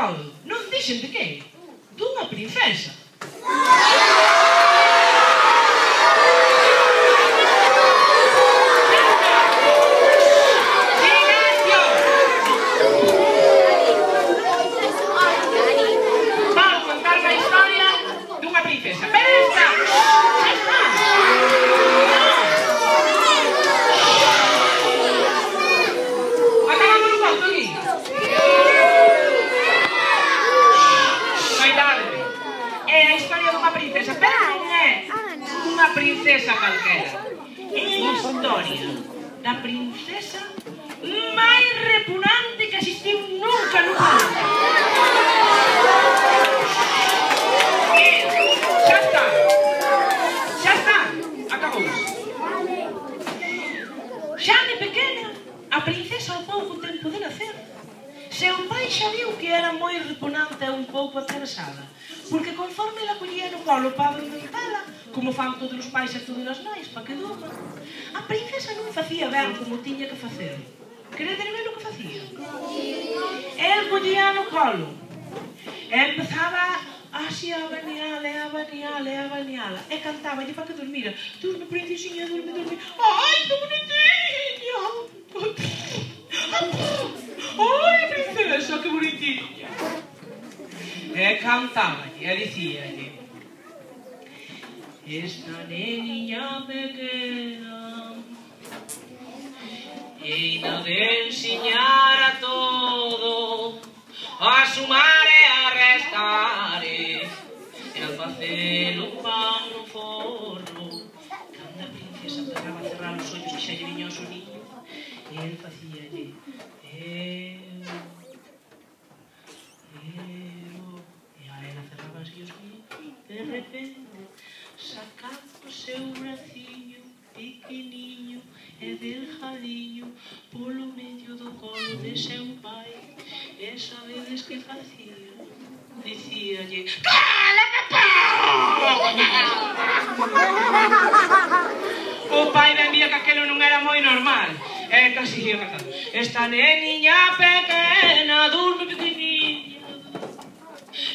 colo. Non dixen de que? Dunha princesa. Princesa calquera. É a historia da princesa máis repugnante que existiu nunca no mundo. Xa está. Xa está. Acabou. Xa de pequena, a princesa ao pouco tempo de nacer, seu pai xa viu que era moi repugnante e un pouco atravesada, porque conforme la collía no colo para alimentala, como fan todos os pais e todas as nais, para que durma, a princesa non facía ben como tiña que facer. Queredes ver o que facía? El collía no colo e empezaba así a bañala, e a bañala, e a bañala, e cantaba para que dormira. Durme, princesiña, durme, durme. Ai, que bonitinha! Ai, princesa, que bonitinha! E cantaba e dicíalle: esta neniña pequena llena de enseñar a todo, a sumar e a restar, e a facer un pan no forno. Cando a princesa empezaba a cerrar os ollos que xa lle viña o soniño, e el facíalle eu, e a ela cerraba así os ollos. De repente sacaba o seu braciño pequeniño e delgadiño polo medio do colo de seu pai, e sabedes que facía? Dicíalle: cálate, pau! O pai vía que aquelo non era moi normal, e casi ia cantando: esta neniña pequena durme pequeniña,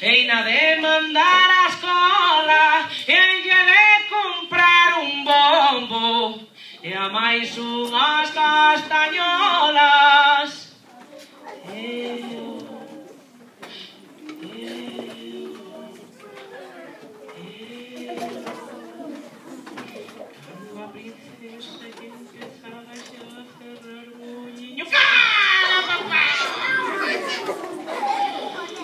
e na de mandar a escola, e lle de comprar un bombo, e a máis unhas castañolas. Cando a princesa que empezaba xa a cerrar o olliño, cala, papá!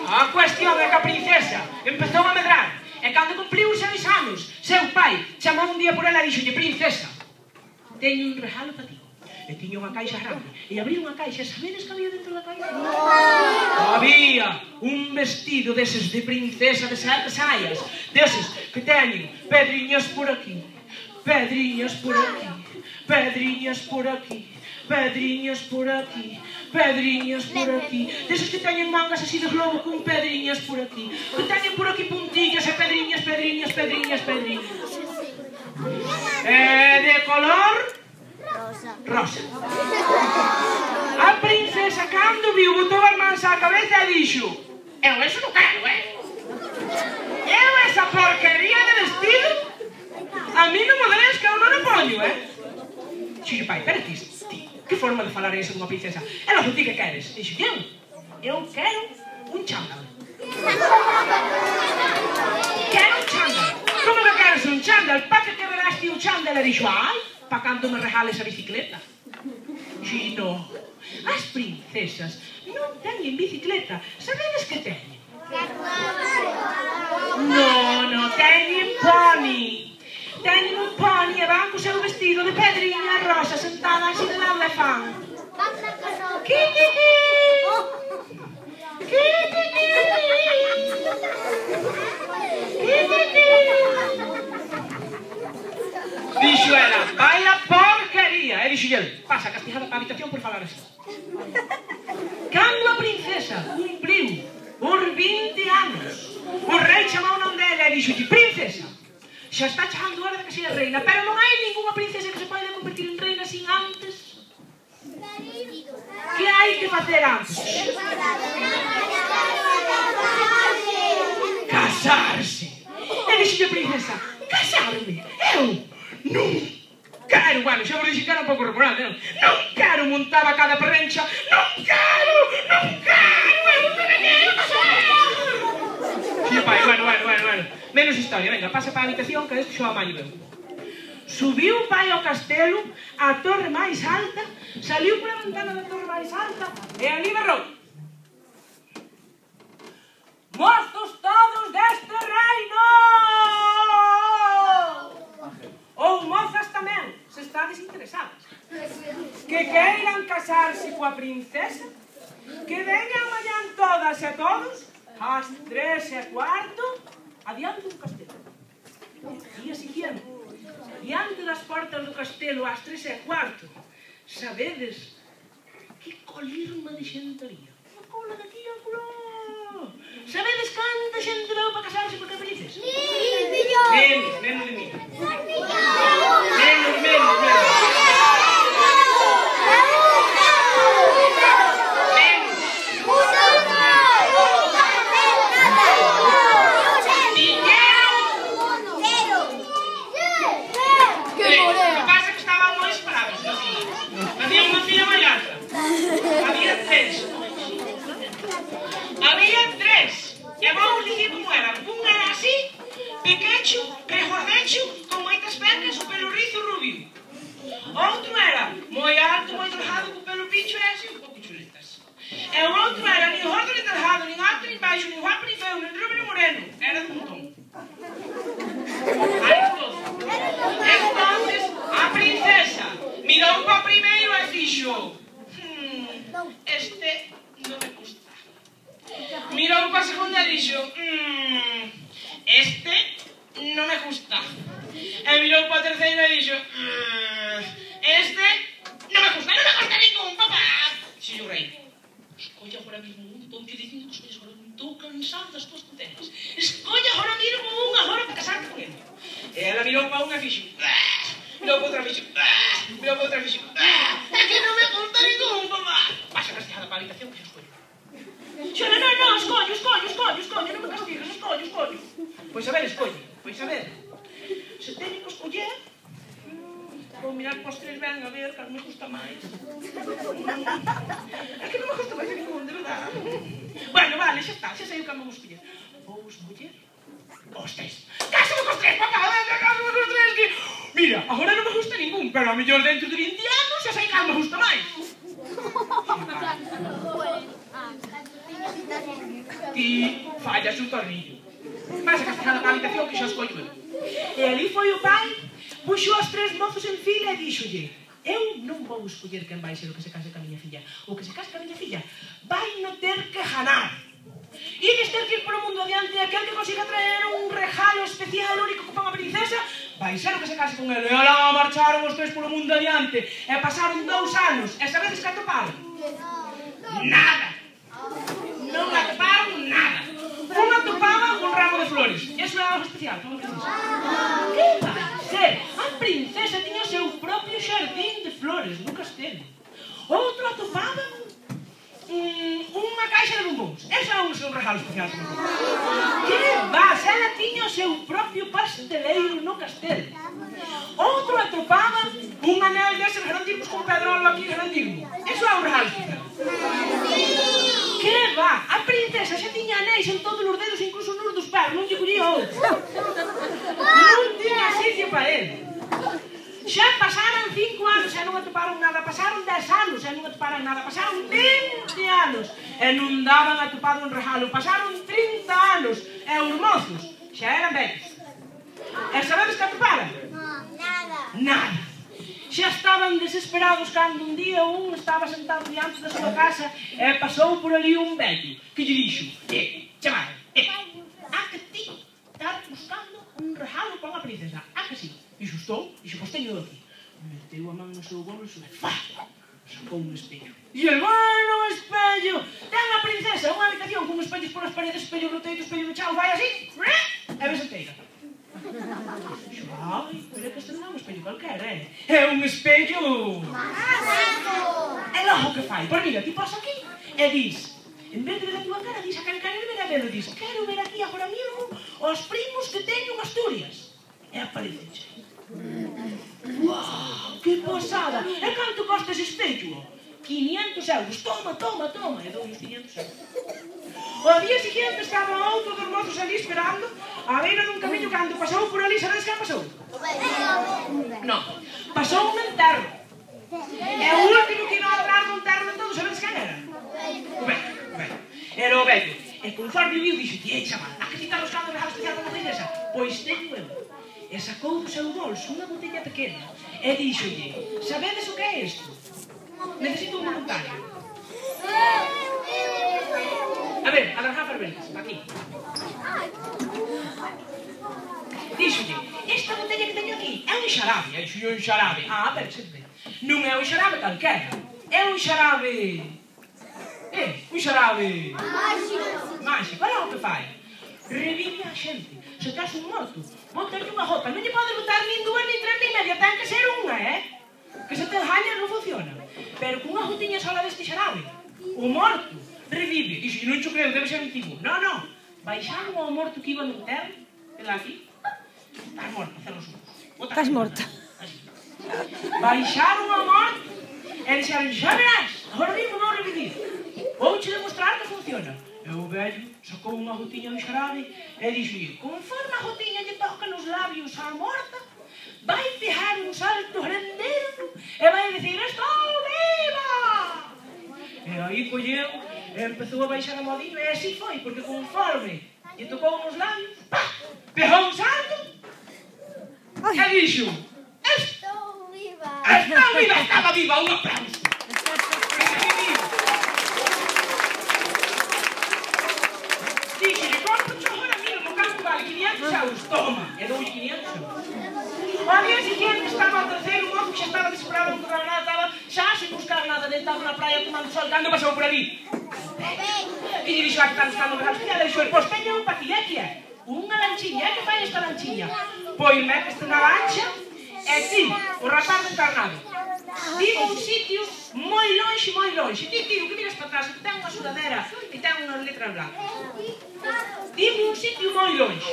A cuestión é que a princesa empezou a medrar, e cando cumpliu 6 anos, seu pai chamou un día por ela e dixolle: princesa, teño un regalo para ti. E tiña unha caixa grande, e abriu unha caixa, sabedes que había dentro da caixa? Había un vestido deses de princesa, de saias, deses que teñen pedriñas por aquí, pedriñas por aquí, pedriñas por aquí, pedriñas por aquí, pedriñas por aquí, deses que teñen mangas así de globo con pedriñas por aquí, que teñen por aquí puntillas e pedriñas, pedriñas, pedriñas, pedriñas. E de color rosa. A princesa, cando viu, botou as mans á cabeza e dixo: eu eso non quero, eu esa porquería de vestido, a mí non me des que eu non o poño, Dixo: pai, pero ti, que forma de falar esa dunha princesa? Ela, ti que queres? Dixo: eu quero un chándal. Quero un chándal. Como que queres un chándal? Pa que verás ti un chándal? E dixo: ai, pa cando me regales a bicicleta. Dixo: no, as princesas non teñen bicicleta. Sabedes que teñen? No, teñen poni. Teñen un poni e van co seu vestido de pedriña rosa sentada así de lado e fan: dixo ela: vai a porquería. E dixo el: pasa castigada para a habitación por falar así. Cando a princesa cumpliu por 20 anos, o rei chamou non dela e dixo: princesa, xa está chegando a hora de que seas reina, pero non hai ninguna princesa que se pode convertir en reina sin antes. Que hai que facer antes? casarse. E dixolle a princesa, casarme? Eu non quero, bueno, xa vos dixen que era un pouco remorante, non? Non quero montar a cada perrencha, non quero, eu non me quero casar. Sí, pai, bueno, menos historia, venga, pasa para a habitación que isto xa a maño veu. Subiu o pai ao castelo, a torre máis alta, saliu pola ventana da torre máis alta e ali berrou. Mozos todos deste reino! Ou mozas tamén, se estades interesadas. Que queiran casarse coa princesa, que veñan mañán todas e todos, ás 3:15, adiante do castelo. Día siguiente, diante das portas do castelo ás 3:15, sabedes que colirma de xente había? Unha cola de aquí a coló. Sabedes canta xente veu para casarse porque felices? Menos de mí. Menos. Había tres. E vou dicir como eran. Un era así, pequecho, prejordecho, con moitas pecas, o pelo rizo rubio. Outro era moi alto, moi trajado, co pelo pincho e así, un pouco chuletas. E o outro era nin gordo, nin trajado, nin alto, nin baixo, nin guapo, nin feo, nin rubio, nin moreno. Era de montón. Entonces, a princesa mirou para o primeiro e dixo: este non me gusta. Mirou para a segunda e dixo: este non me gusta. E mirou para a terceira e dixo: este non me gusta. Non me gusta ningún, papá. Dixo o rei: escolla agora mismo un, estou te dicindo que escolles agora un. Estou cansado das tuas tonterías. Escolla agora mismo un agora para casarte con ele. E ela mirou para unha e fixo: mirou para outra e fixo: mirou para outra e fixo: é que non me gusta ningún, papá. Pasa castigada para a habitación que xa escollo. Xora, non, escollo, non me castigues, escollo. Pois a ver, se teño que escoller, vou mirar pos tres ben a ver cal me gusta máis. É que non me gusta máis ningún, de verdad. Bueno, vale, xa está, xa sei o que me vou escoller. Vou escoller os tres. Cásame cos tres, papá, cásame cos tres, que... Mira, agora non me gusta ningún, pero a mellor dentro de 20 anos xa sei cal me gusta máis. Ti fallas un tornillo. Vas a castigada na habitación que xa escollo eu. E ali foi o pai, puxo os tres mozos en fila e díxolle: eu non vou escoller quen vai ser o que se case ca miña filla. O que se case ca miña filla vai no ter que ganar. Ides ter que ir polo mundo adiante e aquel que consiga traer un regalo especial único que pon a princesa vai ser o que se case con ele. E alá marcharon os tres polo mundo adiante e pasaron 2 anos. E sabedes que atoparon? Nada. Non atoparon nada. Un atopaba un ramo de flores. Eso era algo especial, como que dices? Que vai ser? A princesa tiña o seu propio xardín de flores no castelo. Outro atopaba unha caixa de bombóns. Eso era un seu regalo especial. Que vas? Ela tiña o seu propio pasteleiro no castelo. Outro atopaba un anel deses grandimos con pedrolo aquí grandimo. Eso era un regalo especial. Que va? A princesa xa tiña anéis en todos os dedos, incluso nos dos pés, non lle collía outro. Non tiña sitio para ele. Xa pasaron 5 anos e non atoparon nada, pasaron 10 anos e non atoparon nada, pasaron 20 anos e non daban atopado un regalo, pasaron 30 anos e os mozos xa eran vellos. E sabedes que atoparon? Nada. Xa estaban desesperados cando un día un estaba sentado diante da súa casa e pasou por ali un vello que lle dixo: chaval, a que ti estás buscando un regalo para a princesa? A que sí? Dixo: estou. Dixo: pois teño aquí. Meteu a man no seu bolso e sacou un espello. E el, bueno, espello, ten a princesa unha habitación con espellos polas paredes, espello no teito, espello no chao, vai así, e ves enteira. Dixo: ai, pero é que este non é un espello calquera, é un espello... E logo que fai? Pois mira, ti pasa aquí e dis: En vez de ver a túa cara, dís a calcar el ver a ver, dís, quero ver aquí agora mesmo os primos que teño en Asturias. E apareceche. ¡Uau! ¡Que pasada! E canto costa ese espello? 500 euros. Toma, toma, toma. E dou os 500 euros. O día siguiente estaba outro dos mozos ali esperando a beira dun camiño cando pasou por ali. Sabedes que pasou? Non. Pasou un enterro. E o último que iba a hablar do enterro de todos, sabedes quen era? O vello. Era o vello. E conforme viu, dixo, chaval, a que ti estás buscando regalo especial como princesa? Pois teño eu. E sacou do seu bolso unha botella pequena e díxolle, sabedes o que é isto? Necesito un voluntario. A ver, a das gafas verdes, aquí. Díxolle, esta botella que teño aquí é un xarabe. E dixo, un xarabe. Ah, pero sempre. Non é un xarabe calquera. É un xarabe... un xarabe... Máxico. Olha o que fai. Revive a xente. Se tens un morto, botalle unha jota. Non lle podes botar nin dúas, nin tres, nin media. Ten que ser unha, Que se te engañas non funciona. Pero cunha jotiña sola deste xarabe, o morto revive. Dixo, non xo creo, debe ser un tipo. Non. Baixaron ao morto que iba no enterro. Ela aquí. Estás morta, cerra os olhos. Estás morta. Baixaron ao morto e dixeron, xa verás, agora mismo vou revivir. Vouche demostrar que funciona. E o vello sacou unha gotiña do xarabe e dixo, conforme a gotiña lle toca nos labios á morta, vai pegar un salto grandero e vai dicir, estou viva! E aí colleu e empezou a baixar a modiño e así foi, porque conforme lle tocou nos labios, pegou un salto e dixo, Estou viva! Estou viva! Estaba viva! Un aplauso! Dixo-lhe, compro-te agora mesmo, o campo vale 500 euros. Toma! E dou-lhe 500 euros. Ao día siguiente estaba o terceiro mozo que xa estaba desesperado, non tocaba nada, estaba xa sin buscar nada, deitado na praia tomando sol, cando pasou por ali. E lle dixo, que está buscando un especial, e dixo, pois teño un paquilé que é unha lanchiña, que fai esta lanchiña? Pois meteste na lancha e ti, o rapaz encarnado, vivo un sitio moi lonxe, ti, tío, que miras para atrás, que ten unha sudadera e ten unhas letras blancas. Dime un sitio moi lonxe.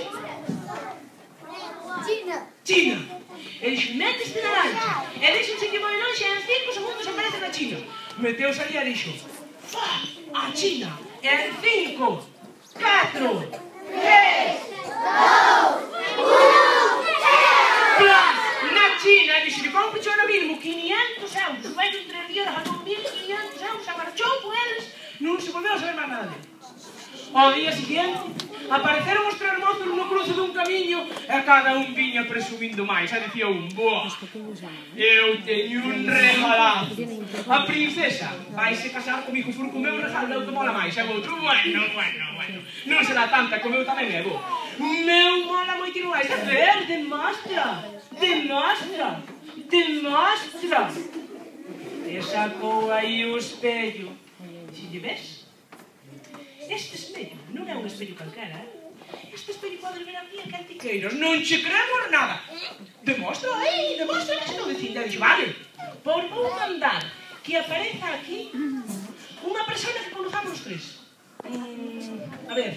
China. E dixo, meteste na lancha e dixo un sitio moi lonxe e en 5 segundos aparece na China. Meteuse ali e dixo, a China, en 5, 4, 3, 2, 1, na China, e dixo, compro ahora mismo 500 euros. O vello en 3 días gastou 1.500 euros, se marchou con eles, non se volveu a saber máis nada dele. Ao día siguiente, apareceron os tres mozos no cruce dun camiño e cada un viña presumindo máis. E dicía un, boa, eu teño un regalazo. A princesa vaise casar comigo por comer un regalo que mola máis. E o outro, bueno, non será tanta como eu tamén é bo. Meu mola moitino máis. A ver, demostra. E sacou aí o espello. Si lle ves? Este espello non é un espello calquera, Este espello podes ver aquí a quen ti queiras. Non che cremos nada. Demostra aí, demostra que se non decide. Dixo, vale, pois vou mandar que apareza aquí unha persona que conozamos os tres. A ver.